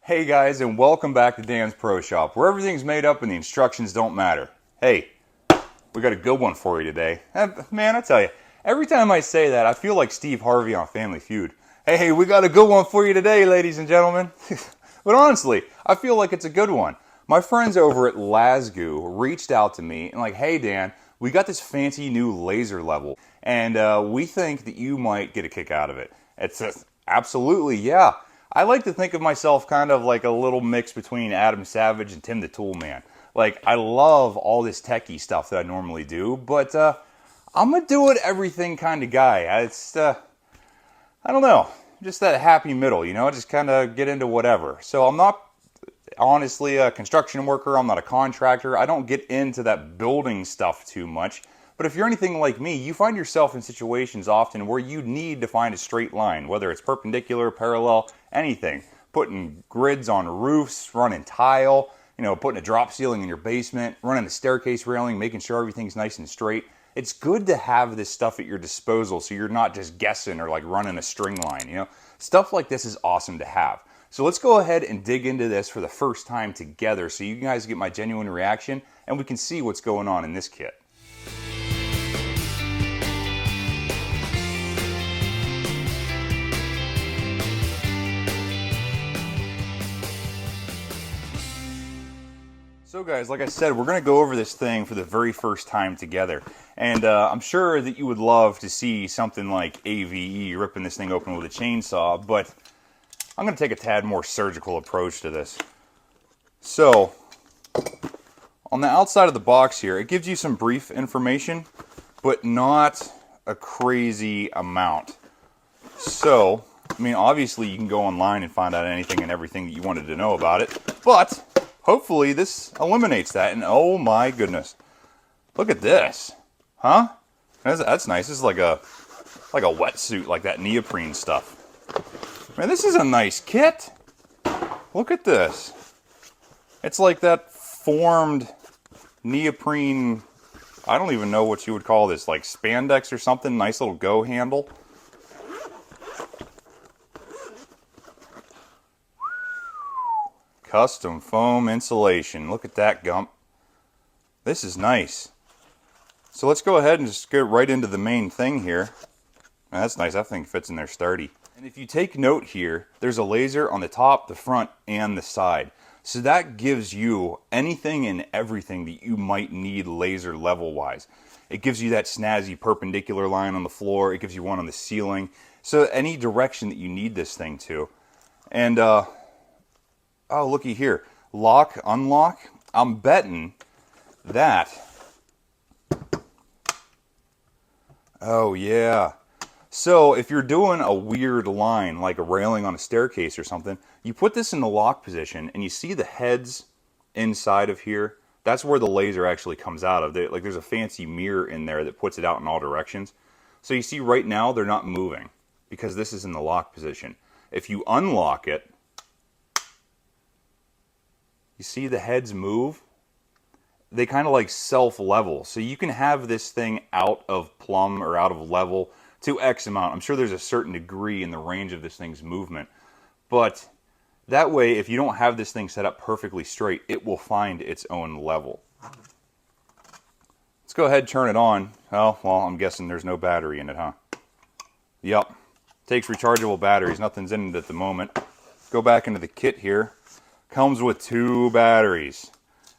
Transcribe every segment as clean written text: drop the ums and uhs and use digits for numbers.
Hey guys, and welcome back to Dan's Pro Shop, where everything's made up and the instructions don't matter. Hey, we got a good one for you today. Man, I tell you, every time I say that, I feel like Steve Harvey on Family Feud. Hey, we got a good one for you today, ladies and gentlemen. But honestly, I feel like it's a good one. My friends over at Lasgoo reached out to me and like, hey Dan, we got this fancy new laser level, and we think that you might get a kick out of it. It's absolutely, yeah. I like to think of myself kind of like a little mix between Adam Savage and Tim the Tool Man. Like, I love all this techie stuff that I normally do, but I'm a do it everything kind of guy. I don't know, just that happy middle, you know, just kind of get into whatever. So I'm not honestly a construction worker, I'm not a contractor, I don't get into that building stuff too much. But if you're anything like me, you find yourself in situations often where you need to find a straight line, whether it's perpendicular, parallel, anything. Putting grids on roofs, running tile, you know, putting a drop ceiling in your basement, running the staircase railing, making sure everything's nice and straight. It's good to have this stuff at your disposal so you're not just guessing or like running a string line, you know. Stuff like this is awesome to have. So let's go ahead and dig into this for the first time together so you guys get my genuine reaction and we can see what's going on in this kit. So guys, like I said, we're going to go over this thing for the very first time together. And I'm sure that you would love to see something like AVE ripping this thing open with a chainsaw, but I'm going to take a tad more surgical approach to this. So, on the outside of the box here, it gives you some brief information, but not a crazy amount. So, I mean, obviously you can go online and find out anything and everything that you wanted to know about it, but hopefully this eliminates that, and oh my goodness. Look at this. Huh? That's nice. This is like a wetsuit, like that neoprene stuff. Man, this is a nice kit. Look at this. It's like that formed neoprene, I don't even know what you would call this, like spandex or something. Nice little go handle. Custom foam insulation. Look at that gump. This is nice. So let's go ahead and just get right into the main thing here. That's nice. That thing fits in there sturdy. And if you take note here, there's a laser on the top, the front, and the side. So that gives you anything and everything that you might need laser level wise. It gives you that snazzy perpendicular line on the floor. It gives you one on the ceiling. So any direction that you need this thing to. And oh, looky here. Lock, unlock. I'm betting that. Oh, yeah. So if you're doing a weird line, like a railing on a staircase or something, you put this in the lock position and you see the heads inside of here. That's where the laser actually comes out of. Like there's a fancy mirror in there that puts it out in all directions. So you see right now they're not moving because this is in the lock position. If you unlock it, you see the heads move? They kind of like self-level. So you can have this thing out of plumb or out of level to X amount. I'm sure there's a certain degree in the range of this thing's movement. But that way, if you don't have this thing set up perfectly straight, it will find its own level. Let's go ahead and turn it on. Oh, well, I'm guessing there's no battery in it, huh? Yup. Takes rechargeable batteries. Nothing's in it at the moment. Go back into the kit here. Comes with 2 batteries.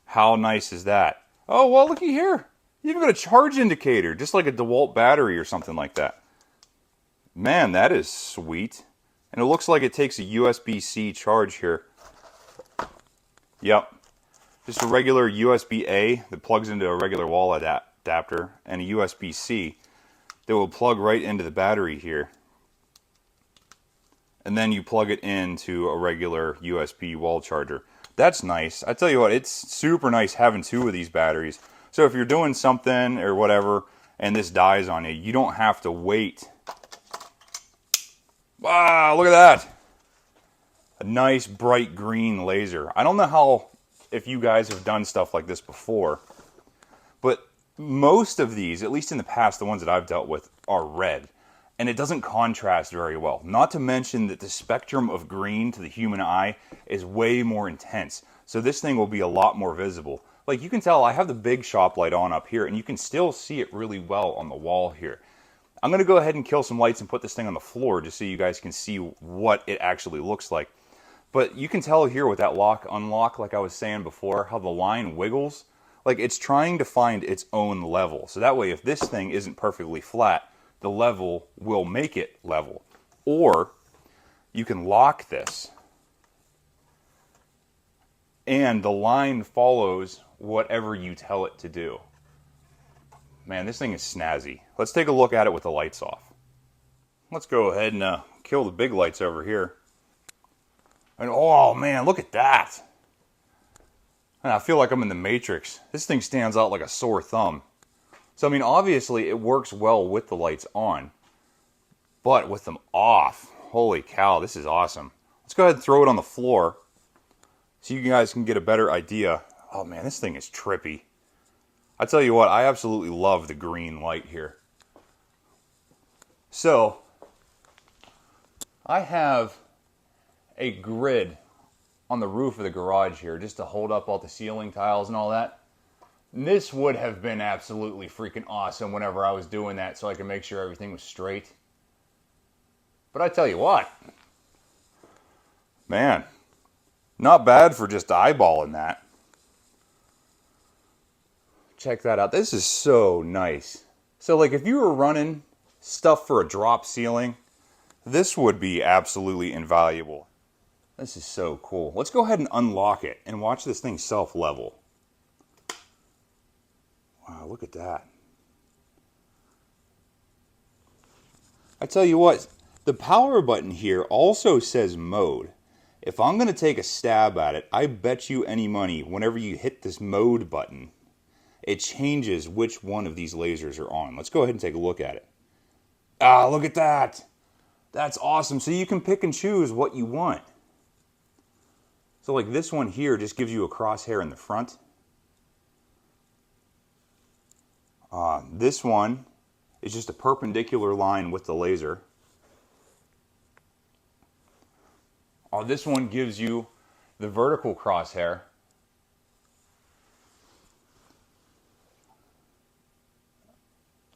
How nice is that? Oh, well, looky here. You even got a charge indicator, just like a DeWalt battery or something like that. Man, that is sweet. And it looks like it takes a USB-C charge here. Yep. Just a regular USB-A that plugs into a regular wall adapter, and a USB-C that will plug right into the battery here. And then you plug it into a regular USB wall charger. That's nice. I tell you what, it's super nice having 2 of these batteries. So if you're doing something or whatever and this dies on you, you don't have to wait. Wow, look at that. A nice bright green laser. I don't know if you guys have done stuff like this before, but most of these, at least in the past, the ones that I've dealt with, are red. and it doesn't contrast very well. Not to mention that the spectrum of green to the human eye is way more intense. So this thing will be a lot more visible. Like you can tell, I have the big shop light on up here, and you can still see it really well on the wall here. I'm going to go ahead and kill some lights and put this thing on the floor just so you guys can see what it actually looks like. But you can tell here with that lock unlock, like I was saying before, how the line wiggles. Like it's trying to find its own level. So that way, if this thing isn't perfectly flat, the level will make it level. Or you can lock this and the line follows whatever you tell it to do. Man, this thing is snazzy. Let's take a look at it with the lights off. Let's go ahead and kill the big lights over here. And oh man, look at that. And I feel like I'm in the Matrix. This thing stands out like a sore thumb. So I mean, obviously it works well with the lights on, but with them off, holy cow, this is awesome. Let's go ahead and throw it on the floor so you guys can get a better idea. Oh man, this thing is trippy. I tell you what, I absolutely love the green light here. So, I have a grid on the roof of the garage here just to hold up all the ceiling tiles and all that. And this would have been absolutely freaking awesome whenever I was doing that so I could make sure everything was straight. But I tell you what, man, not bad for just eyeballing that. Check that out. This is so nice. So like if you were running stuff for a drop ceiling, this would be absolutely invaluable. This is so cool. Let's go ahead and unlock it and watch this thing self-level. Wow, look at that. I tell you what, the power button here also says mode. If I'm going to take a stab at it, I bet you any money whenever you hit this mode button, it changes which one of these lasers are on. Let's go ahead and take a look at it. Ah, look at that. That's awesome. So you can pick and choose what you want. So like this one here just gives you a crosshair in the front. This one is just a perpendicular line with the laser. This one gives you the vertical crosshair.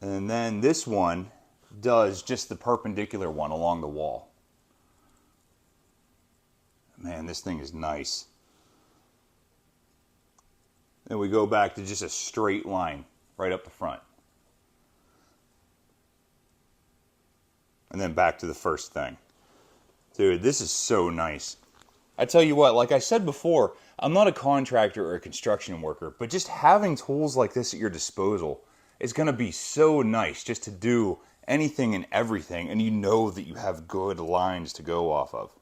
And then this one does just the perpendicular one along the wall. Man, this thing is nice. Then we go back to just a straight line right up the front. And then back to the first thing. Dude, this is so nice. I tell you what, like I said before, I'm not a contractor or a construction worker, but just having tools like this at your disposal is going to be so nice just to do anything and everything, and you know that you have good lines to go off of.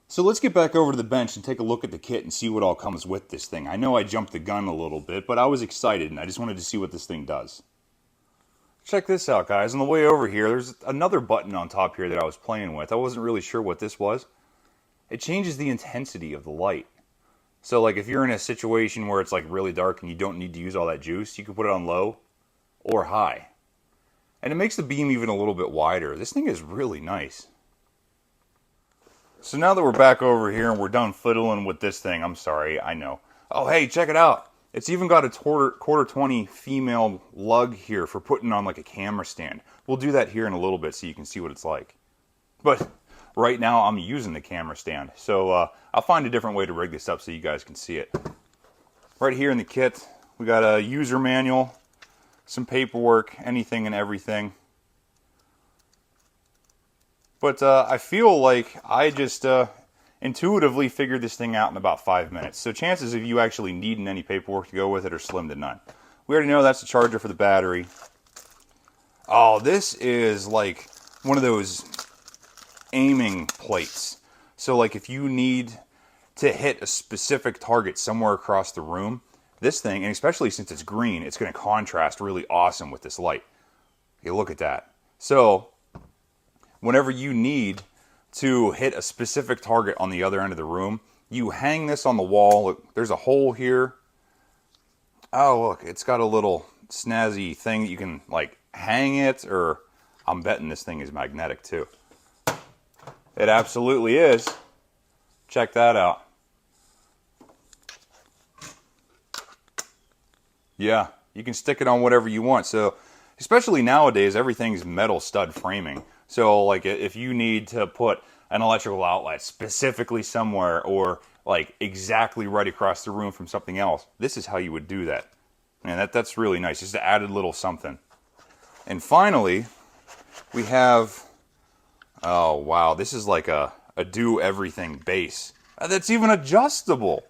So let's get back over to the bench and take a look at the kit and see what all comes with this thing. I know I jumped the gun a little bit, but I was excited and I just wanted to see what this thing does. Check this out, guys. On the way over here, there's another button on top here that I was playing with. I wasn't really sure what this was. It changes the intensity of the light. So like if you're in a situation where it's like really dark and you don't need to use all that juice, you can put it on low or high. And it makes the beam even a little bit wider. This thing is really nice. So now that we're back over here and we're done fiddling with this thing, I'm sorry, I know. Oh, hey, check it out. It's even got a quarter 20 female lug here for putting on like a camera stand. We'll do that here in a little bit so you can see what it's like. But right now I'm using the camera stand. So I'll find a different way to rig this up so you guys can see it. Right here in the kit, we got a user manual, some paperwork, anything and everything. But I feel like I just intuitively figured this thing out in about 5 minutes. So chances of you actually needing any paperwork to go with it are slim to none. We already know that's the charger for the battery. Oh, this is like one of those aiming plates. So like if you need to hit a specific target somewhere across the room, this thing, and especially since it's green, it's going to contrast really awesome with this light. Okay, look at that. So whenever you need to hit a specific target on the other end of the room, you hang this on the wall. Look, there's a hole here. Oh, look, it's got a little snazzy thing that you can like hang it, or I'm betting this thing is magnetic too. It absolutely is. Check that out. Yeah, you can stick it on whatever you want. So, especially nowadays, everything's metal stud framing. So, like, if you need to put an electrical outlet specifically somewhere, or like exactly right across the room from something else, this is how you would do that. And that's really nice. Just an added little something. And finally, we have, oh wow, this is like a do everything base. That's even adjustable.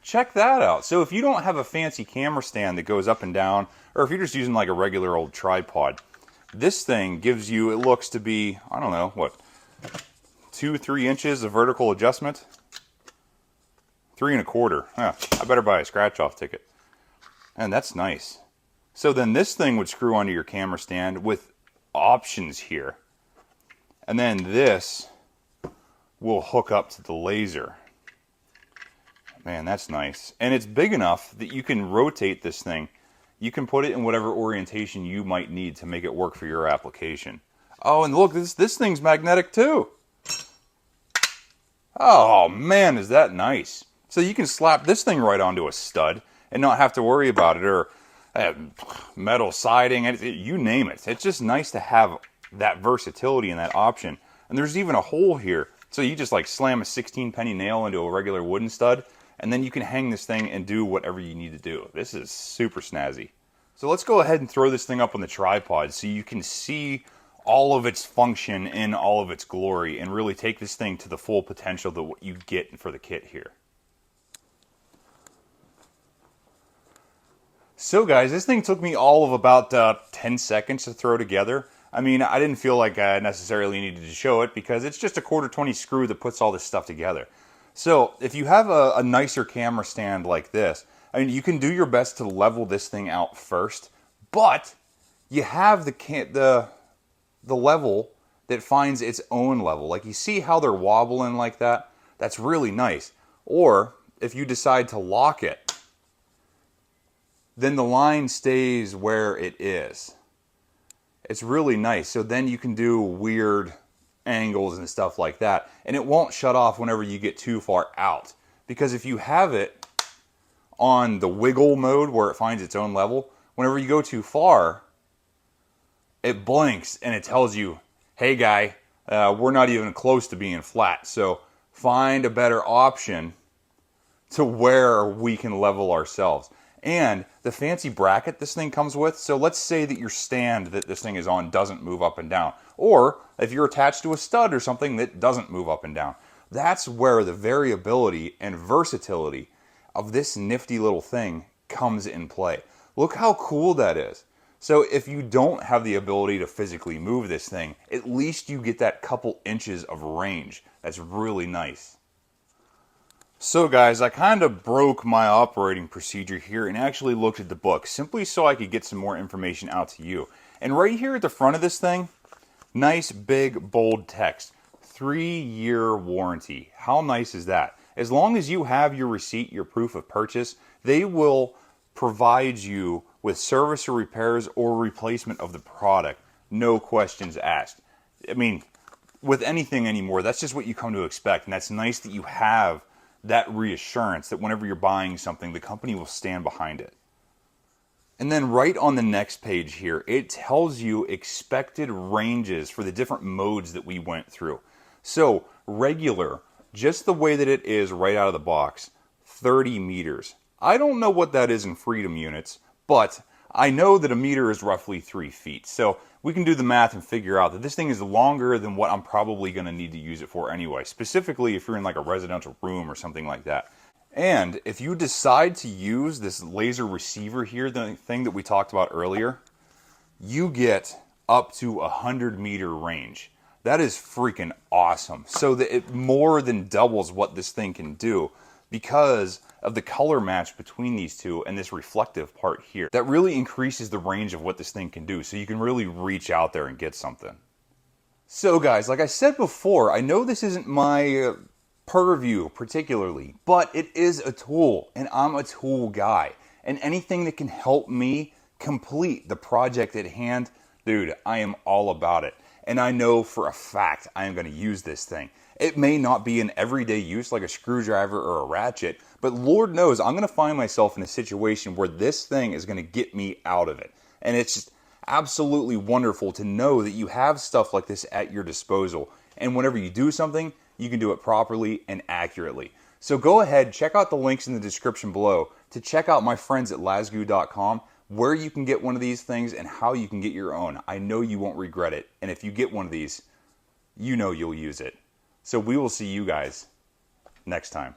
Check that out. So if you don't have a fancy camera stand that goes up and down, or if you're just using like a regular old tripod, this thing gives you, it looks to be, I don't know, what, 2-3 inches of vertical adjustment? 3 1/4. Huh, I better buy a scratch-off ticket. And that's nice. So then this thing would screw onto your camera stand with options here. And then this will hook up to the laser. Man, that's nice. And it's big enough that you can rotate this thing. You can put it in whatever orientation you might need to make it work for your application. Oh, and look, this thing's magnetic too. Oh man, is that nice. So you can slap this thing right onto a stud and not have to worry about it, or metal siding, you name it. It's just nice to have that versatility and that option. And there's even a hole here. So you just like slam a 16-penny nail into a regular wooden stud, and then you can hang this thing and do whatever you need to do. This is super snazzy. So let's go ahead and throw this thing up on the tripod so you can see all of its function in all of its glory, and really take this thing to the full potential that what you get for the kit here. So guys, this thing took me all of about 10 seconds to throw together. I mean, I didn't feel like I necessarily needed to show it because it's just a 1/4-20 screw that puts all this stuff together. So if you have a nicer camera stand like this, I mean, you can do your best to level this thing out first, but you have the level that finds its own level. Like, you see how they're wobbling like that? That's really nice. Or if you decide to lock it, then the line stays where it is. It's really nice. So then you can do weird angles and stuff like that, and it won't shut off whenever you get too far out. Because if you have it on the wiggle mode where it finds its own level, whenever you go too far, it blinks and it tells you, hey guy, we're not even close to being flat, so find a better option to where we can level ourselves. And the fancy bracket this thing comes with, so let's say that your stand that this thing is on doesn't move up and down, or if you're attached to a stud or something that doesn't move up and down. That's where the variability and versatility of this nifty little thing comes in play. Look how cool that is. So if you don't have the ability to physically move this thing, at least you get that couple inches of range. That's really nice. So guys, I kind of broke my operating procedure here and actually looked at the book, simply so I could get some more information out to you. And right here at the front of this thing, nice big bold text, 3-year warranty. How nice is that? As long as you have your receipt, your proof of purchase, they will provide you with service or repairs or replacement of the product. No questions asked. I mean, with anything anymore, that's just what you come to expect. And that's nice that you have that reassurance that whenever you're buying something, the company will stand behind it. And then right on the next page here, it tells you expected ranges for the different modes that we went through. So regular, just the way that it is right out of the box, 30 meters. I don't know what that is in freedom units, but I know that a meter is roughly 3 feet. So we can do the math and figure out that this thing is longer than what I'm probably going to need to use it for anyway, specifically if you're in like a residential room or something like that. And if you decide to use this laser receiver here, the thing that we talked about earlier, you get up to 100-meter range. That is freaking awesome. So that it more than doubles what this thing can do because of the color match between these two and this reflective part here. That really increases the range of what this thing can do, so you can really reach out there and get something. So guys, like I said before, I know this isn't my purview particularly, but it is a tool, and I'm a tool guy. And anything that can help me complete the project at hand, dude, I am all about it. And I know for a fact I am going to use this thing. It may not be an everyday use like a screwdriver or a ratchet, but Lord knows I'm going to find myself in a situation where this thing is going to get me out of it. And it's just absolutely wonderful to know that you have stuff like this at your disposal. And whenever you do something, you can do it properly and accurately. So go ahead, check out the links in the description below to check out my friends at lasgoo.com, where you can get one of these things and how you can get your own. I know you won't regret it. And if you get one of these, you know you'll use it. So we will see you guys next time.